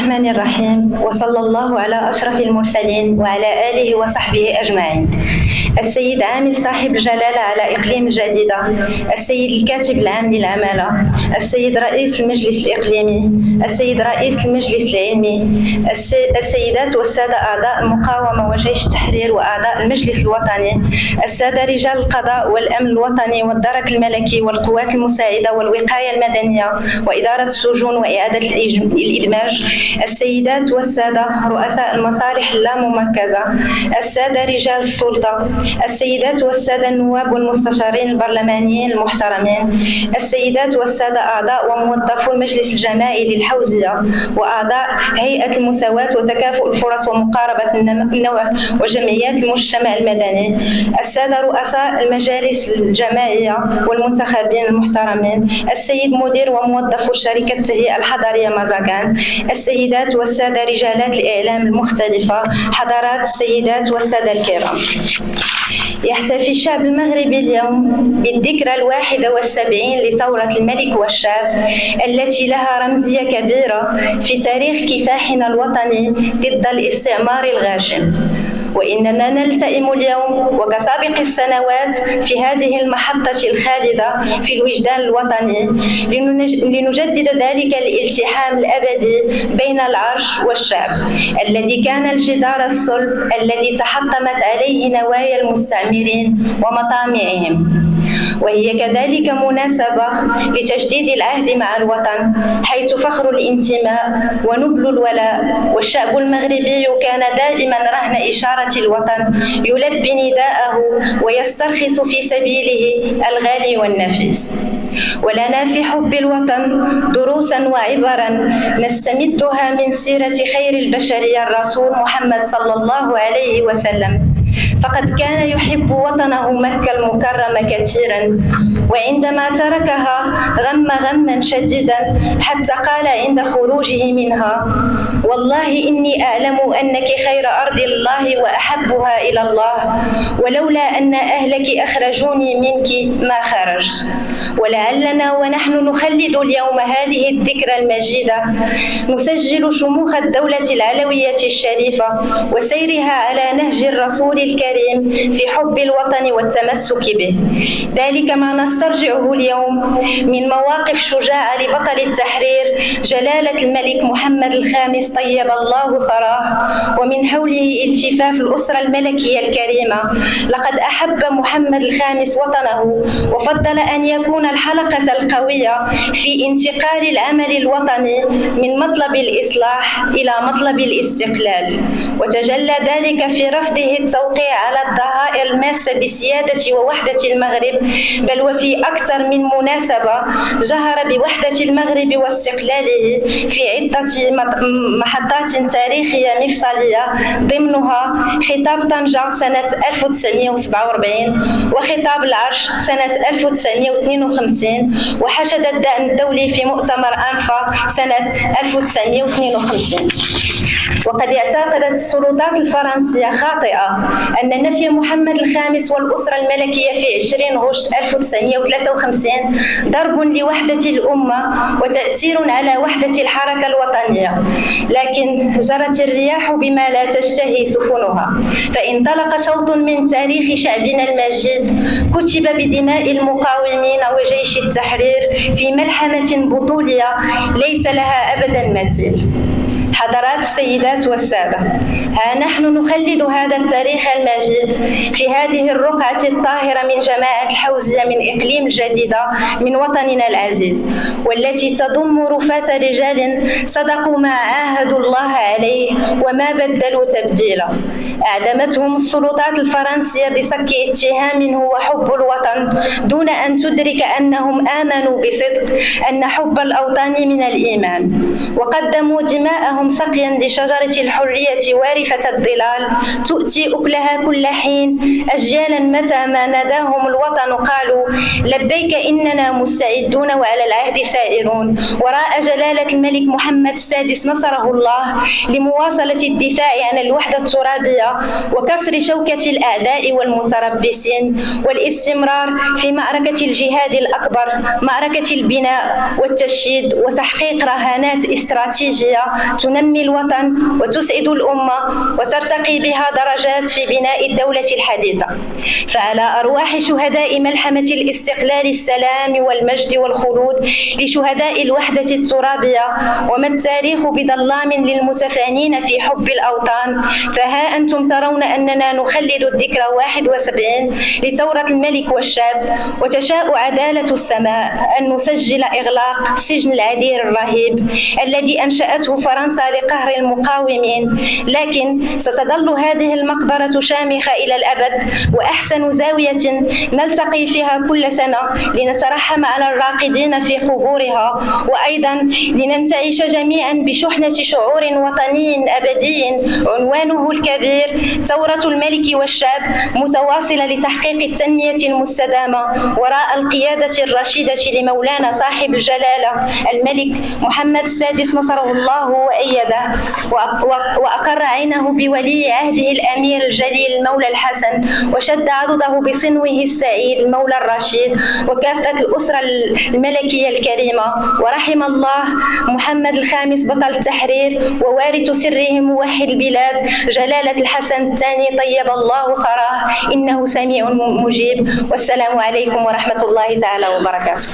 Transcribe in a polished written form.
الرحمن الرحيم، وصلى الله على أشرف المرسلين وعلى آله وصحبه أجمعين. السيد عامل صاحب الجلالة على إقليم الجديدة، السيد الكاتب العام للعمالة، السيد رئيس المجلس الإقليمي، السيد رئيس المجلس العلمي، السيدات والسادة أعضاء المقاومة وجيش التحرير وأعضاء المجلس الوطني، السادة رجال القضاء والأمن الوطني والدرك الملكي والقوات المساعدة والوقاية المدنية وإدارة السجون وإعادة الإدماج، السيدات والسادة رؤساء المصالح اللاممركزة، السادة رجال السلطة، السيدات والسادة النواب والمستشارين البرلمانيين المحترمين، السيدات والسادة أعضاء وموظفو المجلس الجماعي للحوزية وأعضاء هيئة المساواة وتكافؤ الفرص ومقاربة النوع وجمعيات المجتمع المدني، السادة رؤساء المجالس الجماعية والمنتخبين المحترمين، السيد مدير وموظفو شركة التهيئة الحضرية مازاغان، السيدات والسادة رجالات الإعلام المختلفة، حضرات السيدات والسادة الكرام. يحتفي الشعب المغربي اليوم بالذكرى 71 لثورة الملك والشعب التي لها رمزية كبيرة في تاريخ كفاحنا الوطني ضد الاستعمار الغاشم، وإننا نلتئم اليوم وكسابق السنوات في هذه المحطة الخالدة في الوجدان الوطني لنجدد ذلك الالتحام الأبدي بين العرش والشعب الذي كان الجدار الصلب الذي تحطمت عليه نوايا المستعمرين ومطامعهم، وهي كذلك مناسبة لتجديد العهد مع الوطن حيث فخر الانتماء ونبل الولاء، والشعب المغربي كان دائما رهن إشارة الوطن يلبي نداءه ويسترخص في سبيله الغالي والنفيس. ولنا في حب الوطن دروسا وعبرا نستمدها من سيرة خير البشرية الرسول محمد صلى الله عليه وسلم، فقد كان يحب وطنه مكة المكرمة كثيرا، وعندما تركها غم غما شديدا حتى قال عند خروجه منها: والله إني أعلم أنك خير أرض الله وأحبها إلى الله، ولولا أن أهلك أخرجوني منك ما خرجت. ولعلنا ونحن نخلد اليوم هذه الذكرى المجيدة نسجل شموخ الدولة العلوية الشريفة وسيرها على نهج الرسول الكريم في حب الوطن والتمسك به، ذلك ما نسترجعه اليوم من مواقف شجاعة لبطل التحرير جلالة الملك محمد الخامس طيب الله ثراه، ومن حوله التفاف الأسرة الملكية الكريمة. لقد أحب محمد الخامس وطنه وفضل أن يكون الحلقة القوية في انتقال العمل الوطني من مطلب الإصلاح إلى مطلب الاستقلال، وتجلى ذلك في رفضه التوقيع على الضرائر الماسة بسيادة ووحدة المغرب، بل وفي أكثر من مناسبة جهر بوحدة المغرب واستقلاله في عدة محطات تاريخية مفصلية، ضمنها خطاب طنجة سنة 1947 وخطاب العرش سنة 1952 وحشد الدعم الدولي في مؤتمر أنفا سنة 1952. وقد اعتقدت السلطات الفرنسية خاطئة أن نفي محمد الخامس والأسرة الملكية في 20 غشت 1953 ضرب لوحدة الأمة وتأثير على وحدة الحركة الوطنية، لكن جرت الرياح بما لا تشتهي سفنها، فانطلق شوط من تاريخ شعبنا المجيد كتب بدماء المقاومين وجيش التحرير في ملحمة بطولية ليس لها أبدا مثيل. حضرات السيدات والسادة، ها نحن نخلد هذا التاريخ المجيد في هذه الرقعة الطاهرة من جماعة الحوزية من إقليم الجديدة من وطننا العزيز، والتي تضم رفاة رجال صدقوا ما عاهدوا الله عليه وما بدلوا تبديلا. أعدمتهم السلطات الفرنسية بصك اتهام هو حب الوطن دون أن تدرك أنهم آمنوا بصدق أن حب الأوطان من الإيمان، وقدموا دماءهم سقيا لشجرة الحرية وارفة الظلال تؤتي أكلها كل حين. أجيالا متى ما ناداهم الوطن قالوا لبيك إننا مستعدون وعلى العهد سائرون، وراء جلالة الملك محمد السادس نصره الله لمواصلة الدفاع عن الوحدة الترابية وكسر شوكة الأعداء والمتربصين والاستمرار في معركة الجهاد الأكبر، معركة البناء والتشييد وتحقيق رهانات استراتيجية تنمي الوطن وتسعد الأمة وترتقي بها درجات في بناء الدولة الحديثة. فعلى أرواح شهداء ملحمة الاستقلال السلام والمجد والخلود، لشهداء الوحدة الترابية، وما التاريخ بظلام للمتفانين في حب الأوطان، فها أنتم ترون أننا نخلد الذكرى 71 لثورة الملك والشاب، وتشاء عدالة السماء أن نسجل إغلاق سجن العذير الرهيب الذي أنشأته فرنسا لقهر المقاومين، لكن ستظل هذه المقبرة شامخة إلى الأبد، وأحسن زاوية نلتقي فيها كل سنة لنترحم على الراقدين في قبورها، وأيضا لننتعش جميعا بشحنة شعور وطني أبدي عنوانه الكبير ثورة الملك والشاب، متواصلة لتحقيق التنمية المستدامة وراء القيادة الرشيدة لمولانا صاحب الجلالة الملك محمد السادس نصره الله وأيده، وأقر عينه بولي عهده الأمير الجليل المولى الحسن، وشد عضده بصنوه السعيد المولى الرشيد، وكافة الأسرة الملكية الكريمة، ورحم الله محمد الخامس بطل التحرير ووارث سره موحد البلاد جلالة الحسن الثاني طيب الله ثراه إنه سميع مجيب. والسلام عليكم ورحمة الله تعالى وبركاته.